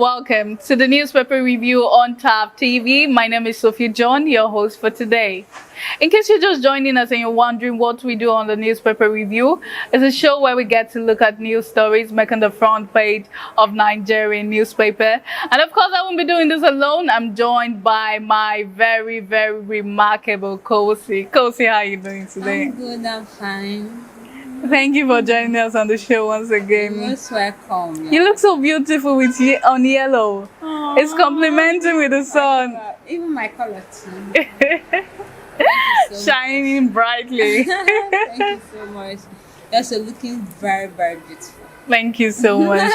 welcome to the newspaper review on TAP TV. My name is Sophie John, your host for today. In case you're just joining us and you're wondering what we do on the newspaper review, it's a show where we get to look at news stories making the front page of Nigerian newspaper. And of course, I won't be doing this alone. I'm joined by my very, very remarkable Kosi. Kosi, how are you doing today? I'm good, I'm fine. Thank you for joining us on the show once again. You're most welcome. Yeah. You look so beautiful with on yellow. Aww. It's complementing with the sun. Even my color too. Thank you so Shining brightly. Thank you so much. You're also looking very, very beautiful. Thank you so much.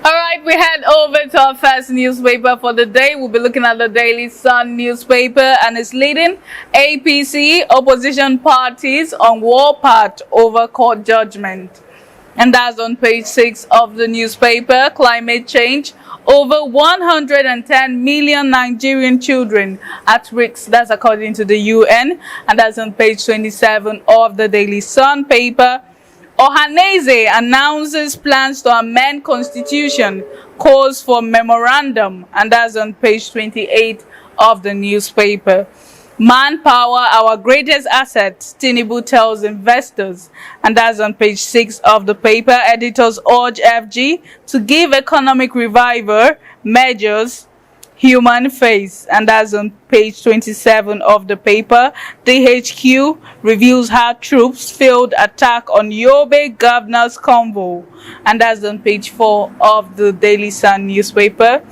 All right, we head over to our first newspaper for the day. We'll be looking at the Daily Sun newspaper, and it's leading APC opposition parties on war path over court judgment. And that's on page 6 of the newspaper. Climate change. Over 110 million Nigerian children at risk. That's according to the UN. And that's on page 27 of the Daily Sun paper. Ohaneze announces plans to amend constitution, calls for memorandum, and that's on page 28 of the newspaper. Manpower, our greatest asset, Tinubu tells investors, and that's on page 6 of the paper. Editors urge FG to give economic revival measures human face, and that's on page 27 of the paper. DHQ reveals how troops failed attack on Yobe governor's convoy, and that's on page 4 of the Daily Sun newspaper.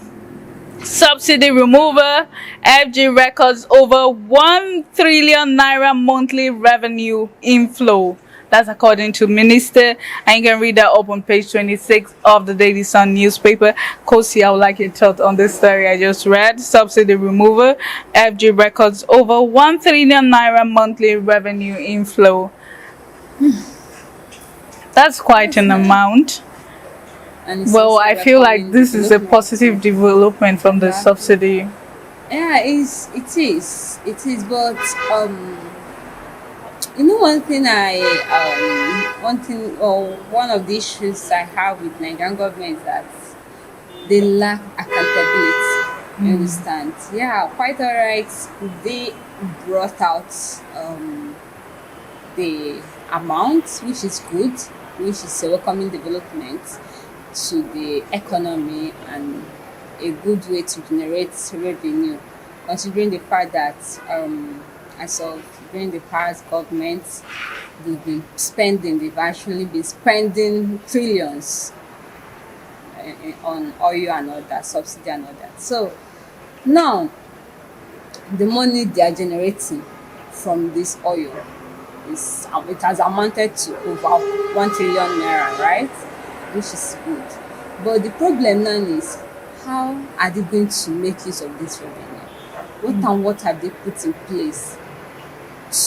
Subsidy remover, FG records over 1 trillion naira monthly revenue inflow. That's according to Minister, and you can read that up on page 26 of the Daily Sun newspaper. Kosi, I would like your thought on this story I just read. Subsidy remover, FG records over 1 trillion naira monthly revenue inflow. That's quite an amount. Well, I feel like this is a positive development from the subsidy. Yeah, it is. But you know, one of the issues I have with Nigerian government is that they lack accountability. You understand? Yeah, quite alright. They brought out the amount, which is good, which is a welcoming development to the economy and a good way to generate revenue, considering the fact that as of during the past government, they've actually been spending trillions on oil and all that, subsidy and all that. So now the money they are generating from this oil it has amounted to over 1 trillion naira, right? Which is good. But the problem now is, how are they going to make use of this revenue? What have they put in place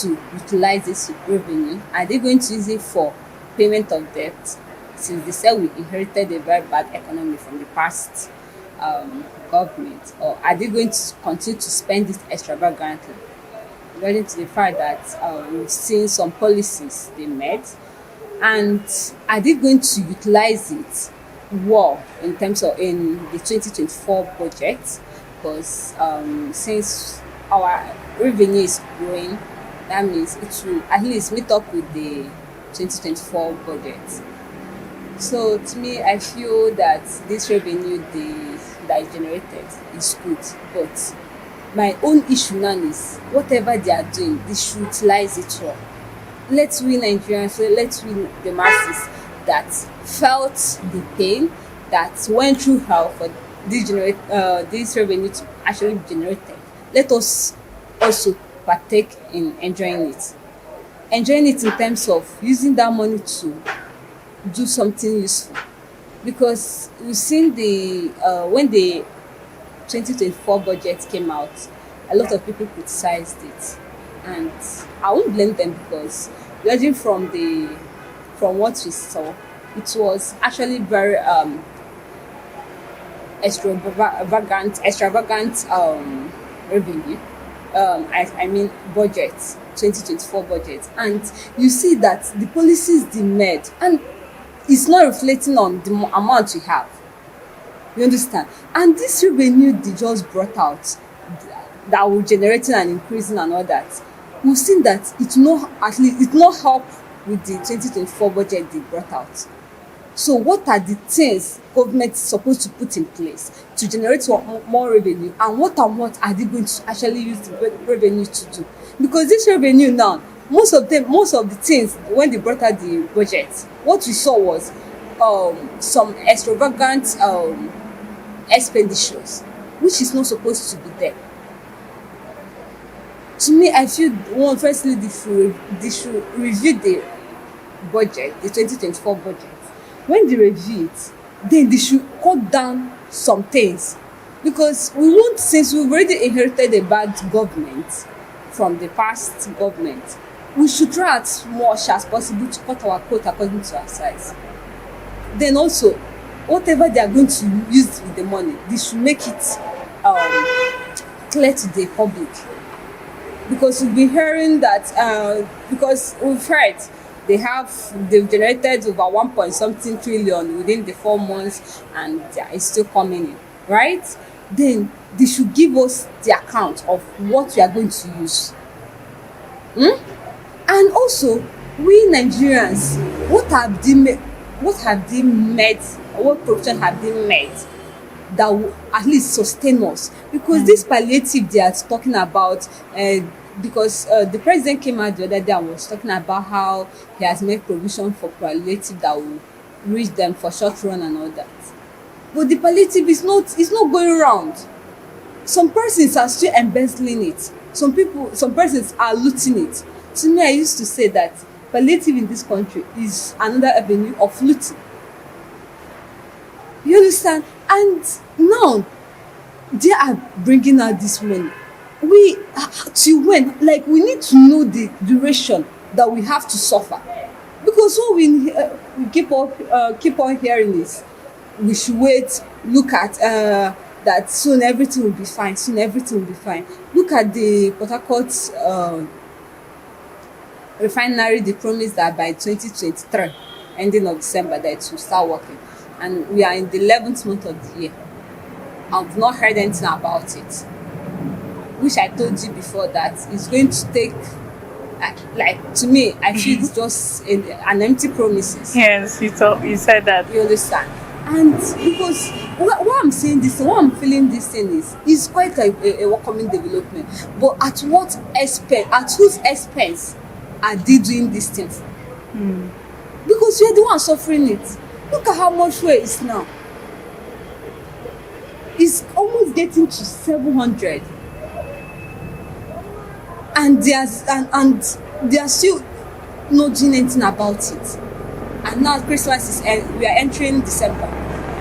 to utilize this revenue? Are they going to use it for payment of debt, since they said we inherited a very bad economy from the past government? Or are they going to continue to spend it extravagantly, according to the fact that we've seen some policies they made? And are they going to utilize it well in terms of in the 2024 budget? Because since our revenue is growing, that means it will at least meet up with the 2024 budget. So to me, I feel that this revenue that is generated is good. But my own issue now is, whatever they are doing, they should utilize it well. Let's win Nigerians, let's win the masses that felt the pain, that went through hell for this revenue to actually be generated. Let us also partake in enjoying it. Enjoying it in terms of using that money to do something useful. Because we've seen when the 2024 budget came out, a lot of people criticized it. And I won't blame them, because judging from what we saw, it was actually very extravagant revenue. I mean budget, 2024 budget, and you see that the policies they made, and it's not reflecting on the amount we have. You understand? And this revenue they just brought out that will generating and increasing and all that, we've seen that it no at least it no help with the 2024 budget they brought out. So what are the things government is supposed to put in place to generate more revenue, and what are they going to actually use the revenue to do? Because this revenue now, most of the things when they brought out the budget, what we saw was some extravagant expenditures which is not supposed to be there. To me, I feel one, firstly they should review the budget, the 2024 budget. When they review it, then they should cut down some things, because we won't, since we've already inherited a bad government from the past government, we should try as much as possible to cut our coat according to our size. Then also, whatever they are going to use with the money, they should make it clear to the public. Because we've been hearing that, because we've heard they've generated over 1 point something trillion within the 4 months, and it's still coming in, right? Then they should give us the account of what we are going to use. And also, we Nigerians, what provision have they made that will at least sustain us? Because this palliative they are talking about, because the president came out the other day and was talking about how he has made provision for palliative that will reach them for short run and all that. But the palliative is not going round. Some persons are still embezzling it. Some persons are looting it. To me, I used to say that palliative in this country is another avenue of looting. You understand? And now they are bringing out this money. Till when? Like, we need to know the duration that we have to suffer, because what we keep on hearing is we should wait, look at that soon everything will be fine, Look at the Port Harcourt refinery. They promised that by 2023 ending of December that it will start working, and we are in the 11th month of the year. I've not heard anything about it, which I told you before that it's going to take, like, to me, I feel it's just an empty promises. Yes, you said that. You understand? And because what I'm saying this, what I'm feeling this thing is quite like a welcoming development. But at what expense? At whose expense are they doing this thing for? Because you're the one suffering it. Look at how much fuel is now. It's almost getting to 700. And they are still not doing anything about it. And now Christmas we are entering December.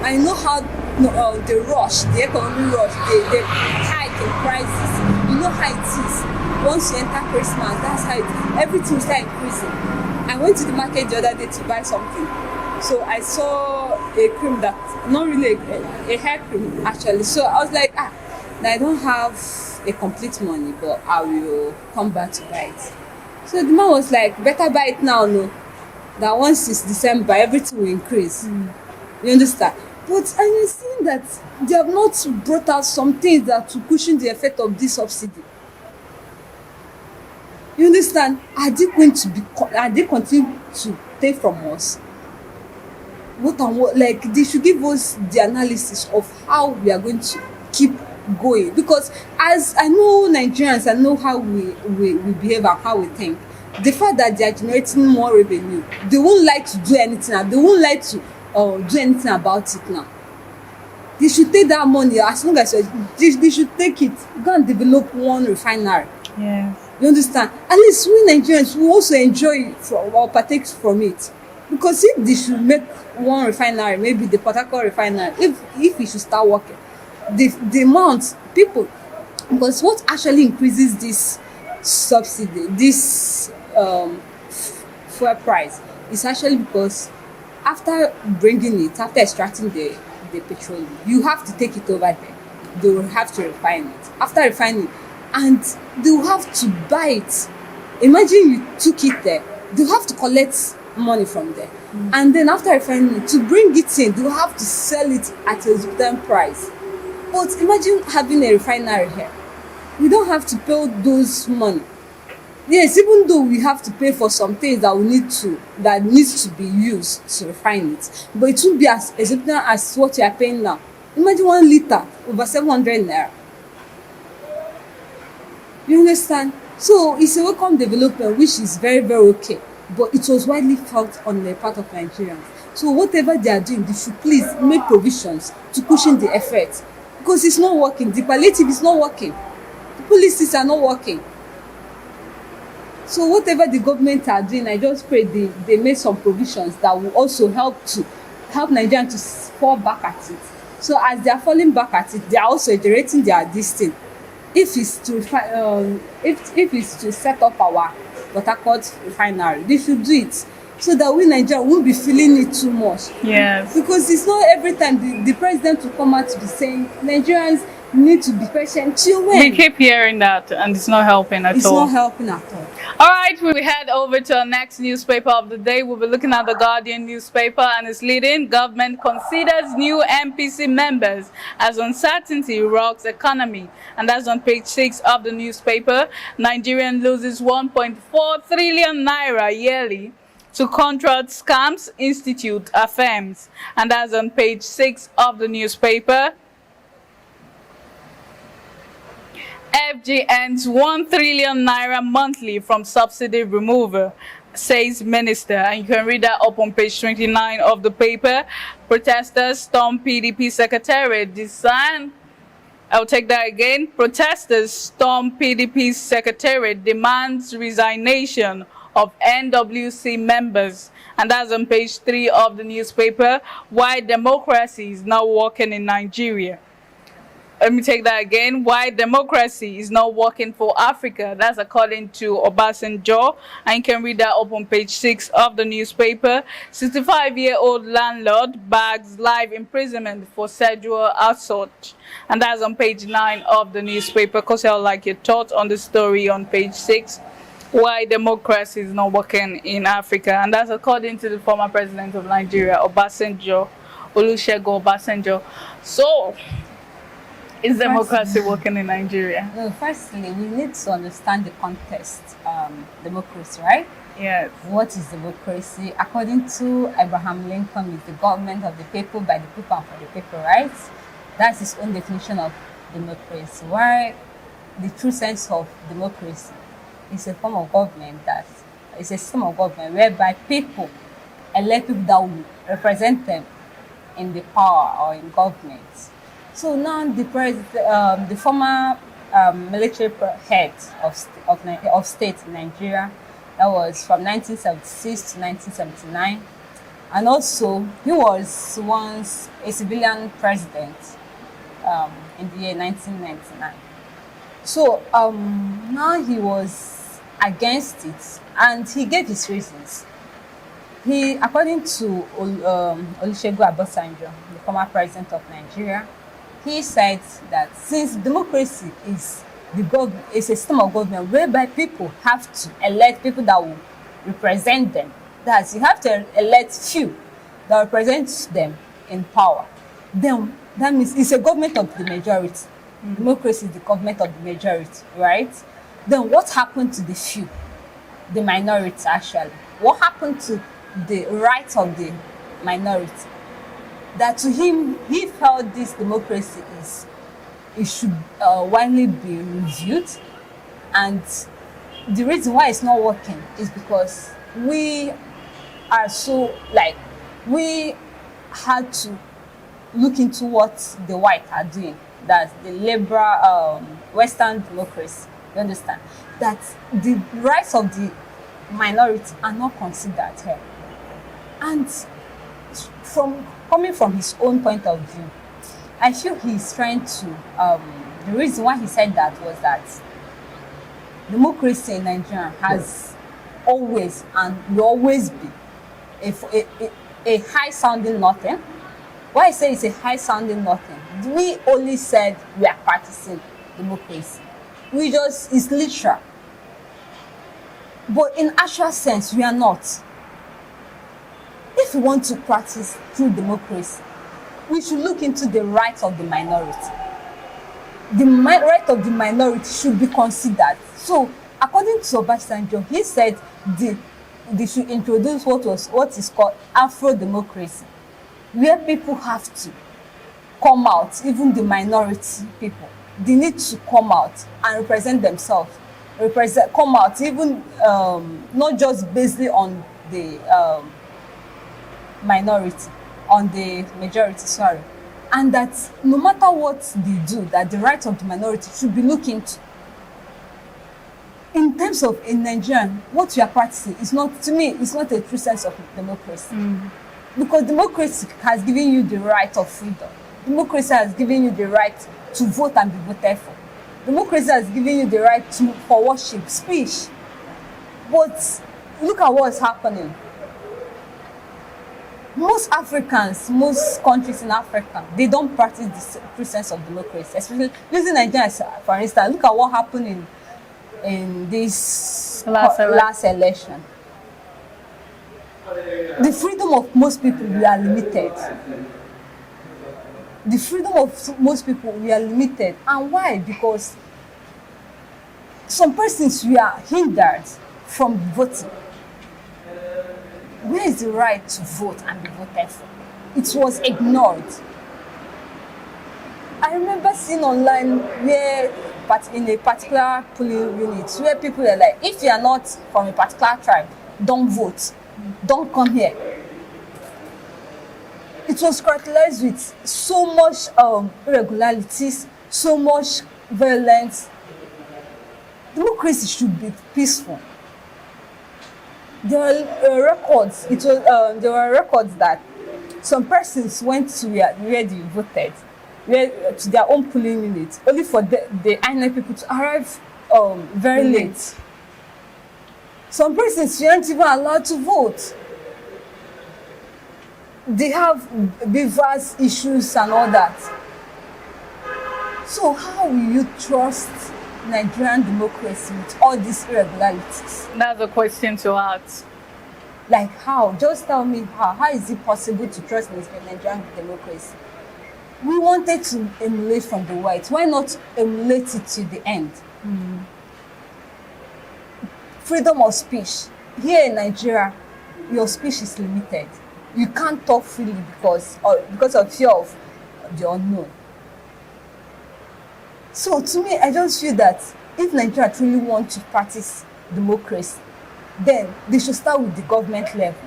I know how the rush, the economic rush, the hike in prices. You know how it is. Once you enter Christmas, that's how everything will start increasing. I went to the market the other day to buy something. So I saw a cream that, not really a hair cream actually. So I was like, I don't have a complete money, but I will come back to buy it. So the man was like, better buy it now, no? That once it's December, everything will increase. You understand? But I'm seeing that they have not brought out some things that will cushion the effect of this subsidy. You understand? Are they continue to take from us? Like, they should give us the analysis of how we are going to keep going. Because as I know Nigerians, I know how we behave and how we think. The fact that they are generating more revenue, they won't like to do anything now. They won't like to do anything about it now. They should take that money as long as they should take it. Go and develop one refinery. Yes. You understand? At least we Nigerians will also enjoy or partake from it. Because if they should make one refinery, maybe the Port Harcourt refinery, if it should start working, the amount people, because what actually increases this subsidy, this fuel price, is actually because after extracting the petroleum, you have to take it over there. They will have to refine it. After refining, and they will have to buy it. Imagine you took it there. They will have to collect money from there. And then after refining it, to bring it in, they will have to sell it at a exorbitant price. But imagine having a refinery here. We don't have to pay all those money. Yes, even though we have to pay for some things that needs to be used to refine it, but it won't be as exorbitant as what you are paying now. Imagine 1 liter over 700 naira. You understand? So it's a welcome development, which is very, very okay. But it was widely felt on the part of Nigerians. So whatever they are doing, they should please make provisions to cushion the effect, because it's not working. The palliative is not working. The policies are not working. So whatever the government are doing, I just pray they make some provisions that will also help Nigerians to fall back at it. So as they are falling back at it, they are also generating this thing. If it's to set up our Port Harcourt refinery, they should do it so that we Nigerians won't be feeling it too much. Yes. Because it's not every time the president will come out to be saying Nigerians need to be patient till when? We keep hearing that, and it's not helping at all. It's not helping at all. All right, we head over to our next newspaper of the day. We'll be looking at the Guardian newspaper, and it's leading: government considers new MPC members as uncertainty rocks economy. And that's on page 6 of the newspaper. Nigerian loses 1.4 trillion naira yearly to contract scams, Institute affirms. And that's on page 6 of the newspaper. FG earns 1 trillion naira monthly from subsidy removal, says minister. And you can read that up on page 29 of the paper. Protesters storm PDP secretariat, design. I'll take that again. Protesters storm PDP secretariat, demands resignation of NWC members. And that's on page 3 of the newspaper. Why democracy is not working in Nigeria. Let me take that again. Why democracy is not working for Africa. That's according to Obasanjo. And you can read that up on page 6 of the newspaper. 65-year-old landlord bags life imprisonment for sexual assault. And that's on page 9 of the newspaper. Because I would like your thoughts on the story on page 6. Why democracy is not working in Africa. And that's according to the former president of Nigeria, Obasanjo, Olusegun Obasanjo. So, is democracy working in Nigeria? No, firstly, we need to understand the context. Democracy, right? Yes. What is democracy? According to Abraham Lincoln, it's the government of the people, by the people, and for the people, right? That's his own definition of democracy. Why the true sense of democracy is a form of government it's a system of government whereby people elect people that will represent them in the power or in government. So now the former military head of state in Nigeria, that was from 1976 to 1979, and also he was once a civilian president in the year 1999. So now he was against it, and he gave his reasons. According to Olusegun Obasanjo, the former president of Nigeria, he said that since democracy is a system of government whereby people have to elect people that will represent them, that you have to elect few that represent them in power, then that means it's a government of the majority. Democracy is the government of the majority, right? Then what happened to the few, the minority actually? What happened to the rights of the minority? That to him, he felt this democracy it should widely be reviewed, and the reason why it's not working is because we are so we had to look into what the white are doing. That's the liberal Western democracy. You understand that the rights of the minority are not considered here, and coming from his own point of view, I feel he's trying to, the reason why he said that was that democracy in Nigeria has always and will always be a high-sounding nothing. Why I say it's a high-sounding nothing? We only said we are practicing democracy. It's literal. But in actual sense, we are not. if we want to practice true democracy, we should look into the rights of the minority. The right of the minority should be considered. So, according to Obasanjo, he said they should introduce what is called Afro-democracy, where people have to come out, even the minority people. They need to come out and represent themselves, come out, even not just based on the minority, on the majority, sorry. And that no matter what they do, that the rights of the minority should be looked into. In terms of in Nigeria, what we are practicing is not, to me, it's not a true sense of democracy. Because democracy has given you the right of freedom. Democracy has given you the right to vote and be voted for. Democracy has given you the right for worship, speech. But look at what is happening. Most Africans, most countries in Africa, they don't practice the true sense of democracy. Especially using Nigeria, for instance, look at what happened in this last election. The freedom of most people, we are limited. The freedom of most people, we are limited. And why? Because some persons, we are hindered from voting. Where is the right to vote and be voted for? It was ignored. I remember seeing online where, in a particular polling unit, where people are like, if you are not from a particular tribe, don't vote, don't come here. It was characterized with so much irregularities, so much violence. Democracy should be peaceful. There were records. There were records that some persons went to where they voted, to their own polling unit, only for the INEC people to arrive very late. Some persons weren't even allowed to vote. They have diverse issues and all that. So how will you trust Nigerian democracy with all these irregularities? That's a question to ask. Like how? Just tell me how. How is it possible to trust Nigerian democracy? We wanted to emulate from the whites. Why not emulate it to the end? Freedom of speech. Here in Nigeria, your speech is limited. You can't talk freely because of fear of the unknown. So to me, I just feel that if Nigeria truly wants to practice democracy, then they should start with the government level.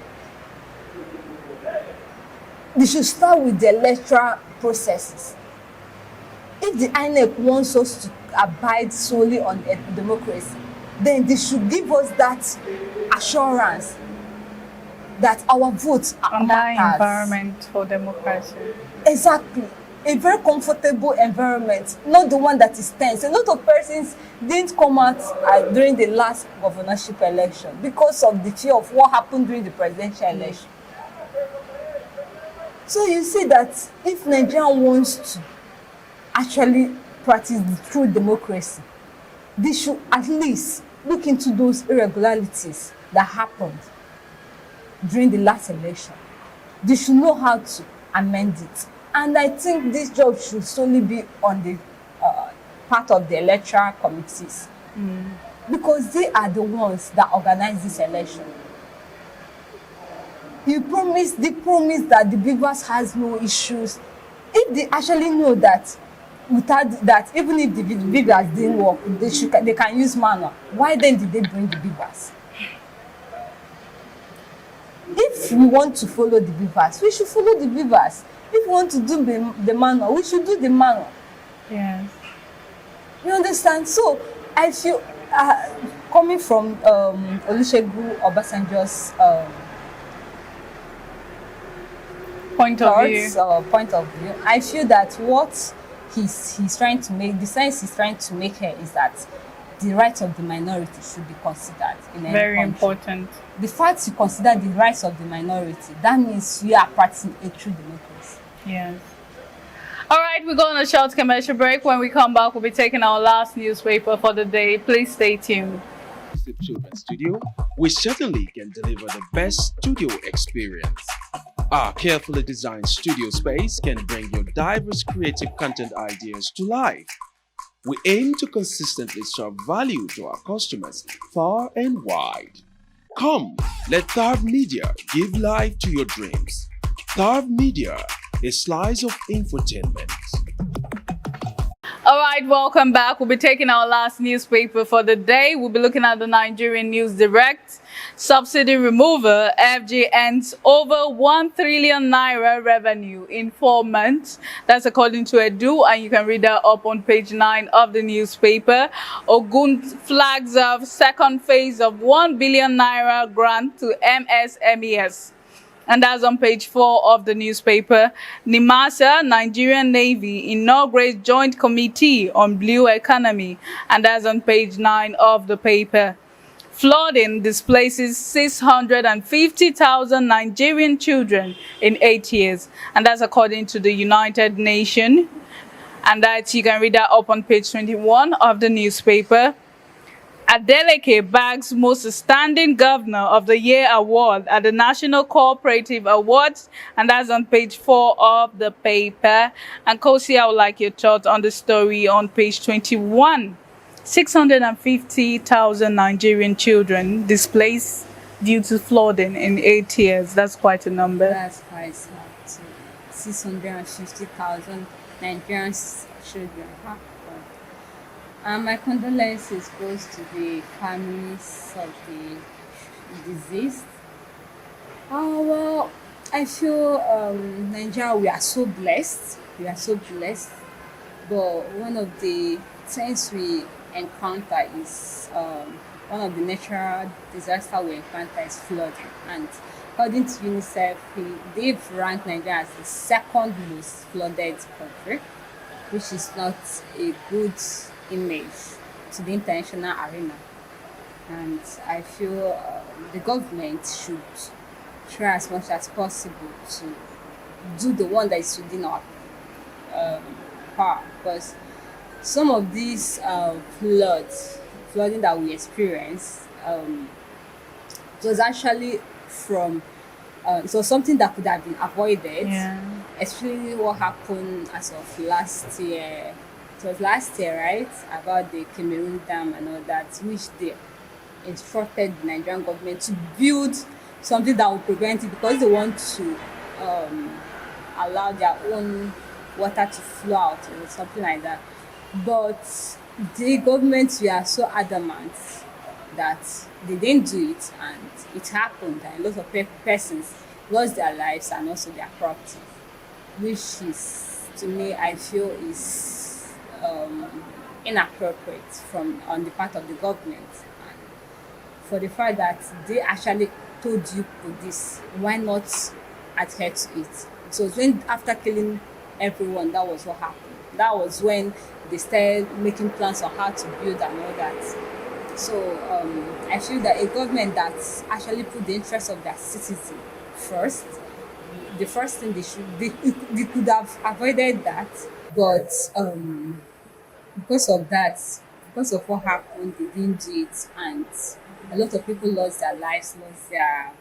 They should start with the electoral processes. If the INEC wants us to abide solely on democracy, then they should give us that assurance that our votes are that environment for democracy. Exactly. A very comfortable environment, not the one that is tense. A lot of persons didn't come out during the last governorship election because of the fear of what happened during the presidential election. So you see that if Nigeria wants to actually practice the true democracy, they should at least look into those irregularities that happened during the last election. They should know how to amend it. And I think this job should solely be on the part of the electoral committees. Because they are the ones that organize this election. They promise that the Beavers has no issues. If they actually know that without that, even if the Beavers didn't work, they can use manual, why then did they bring the Beavers? If we want to follow the Beavers, we should follow the Beavers. If we want to do the manual, we should do the manual. Yes. You understand? So I feel, coming from Olusegun Obasanjo's point of view, I feel that what he's trying to make, the sense he's trying to make here is that the rights of the minority should be considered in any very country. Important. The fact you consider the rights of the minority, that means you are practicing a true democracy. Yes. All right, we're going on a short commercial break. When we come back, we'll be taking our last newspaper for the day. Please stay tuned. Children's Studio, we certainly can deliver the best studio experience. Our carefully designed studio space can bring your diverse creative content ideas to life. We aim to consistently serve value to our customers far and wide. Come, let Tharv Media give life to your dreams. Tharv Media, a slice of infotainment. All right, welcome back. We'll be taking our last newspaper for the day. We'll be looking at the Nigerian News Direct. Subsidy remover, FG ends over 1 trillion naira revenue in 4 months. That's according to Edu, and you can read that up on page 9 of the newspaper. Ogun flags of second phase of 1 billion naira grant to MSMEs. And that's on page 4 of the newspaper. NIMASA, Nigerian Navy, inaugurates Joint Committee on Blue Economy. And that's on page 9 of the paper. Flooding displaces 650,000 Nigerian children in 8 years. And that's according to the United Nations. And that you can read that up on page 21 of the newspaper. Adeleke bags Most Outstanding Governor of the Year award at the National Cooperative Awards, and that's on page 4 of the paper. And Kosi, I would like your thoughts on the story on page 21. 650,000 Nigerian children displaced due to flooding in 8 years. That's quite a number. That's quite 650,000 Nigerian children. My condolences goes to the families of the deceased. Well, I feel Nigeria, we are so blessed. We are so blessed. But one of the things we encounter is one of the natural disasters we encounter is flooding. And according to UNICEF, they've ranked Nigeria as the second most flooded country, which is not a good image to the international arena. And I feel the government should try as much as possible to do the one that is within our power, because some of these flooding that we experience, it was actually from it was something that could have been avoided, especially what happened as of last year. It was last year, right, about the Cameroon Dam and all that, which they instructed the Nigerian government to build something that would prevent it, because they want to allow their own water to flow out or something like that. But the government were so adamant that they didn't do it, and it happened, and a lot of persons lost their lives and also their property, which is, to me, I feel is inappropriate on the part of the government. And for the fact that they actually told you this, why not adhere to it? So when after killing everyone, that was what happened. That was when they started making plans on how to build and all that. So I feel that a government that actually put the interests of their citizen first, the first thing they could have avoided that, but because of what happened, they didn't do it, and a lot of people lost their lives, lost their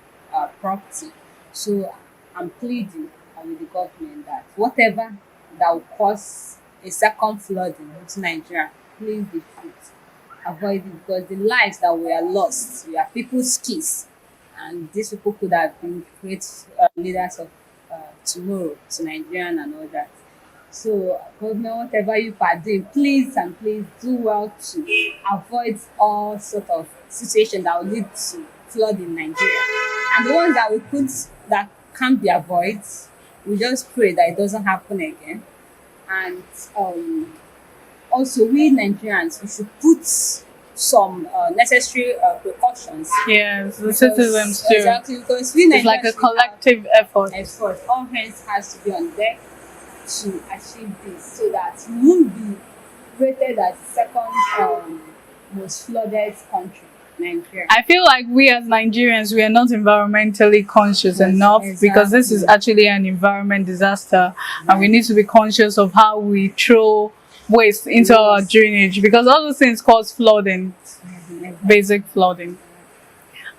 property. So I'm pleading with the government that whatever that will cause a second flooding into Nigeria, please be avoid it, because the lives that were lost were people's kids, and these people could have been great leaders of tomorrow to Nigerian and all that. So, government, whatever you are doing, please and please do well to avoid all sort of situations that will lead to flood in Nigeria. And the ones that can't be avoided, we just pray that it doesn't happen again. And also, we Nigerians, we should put some necessary precautions. Yes, the citizens too. Exactly, because we Nigerians, it's like a collective effort. All hands has to be on deck to achieve this, so that we won't be rated as the second most flooded country, Nigeria. I feel like we as Nigerians, we are not environmentally conscious enough, exactly. Because this is actually an environment disaster, and we need to be conscious of how we throw waste into our drainage, because all those things cause flooding, basic flooding.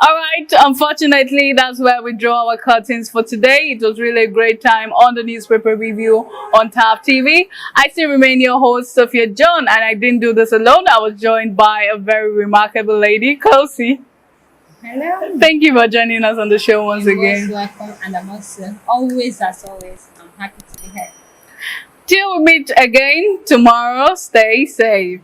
All right, unfortunately, that's where we draw our curtains for today. It was really a great time on the newspaper review on TAP TV. I still remain your host, Sophia John, and I didn't do this alone. I was joined by a very remarkable lady, Kosi. Hello. Thank you for joining us on the show once You're again. most welcome, and I'm also always, as always, I'm happy to be here. Till we meet again tomorrow, stay safe.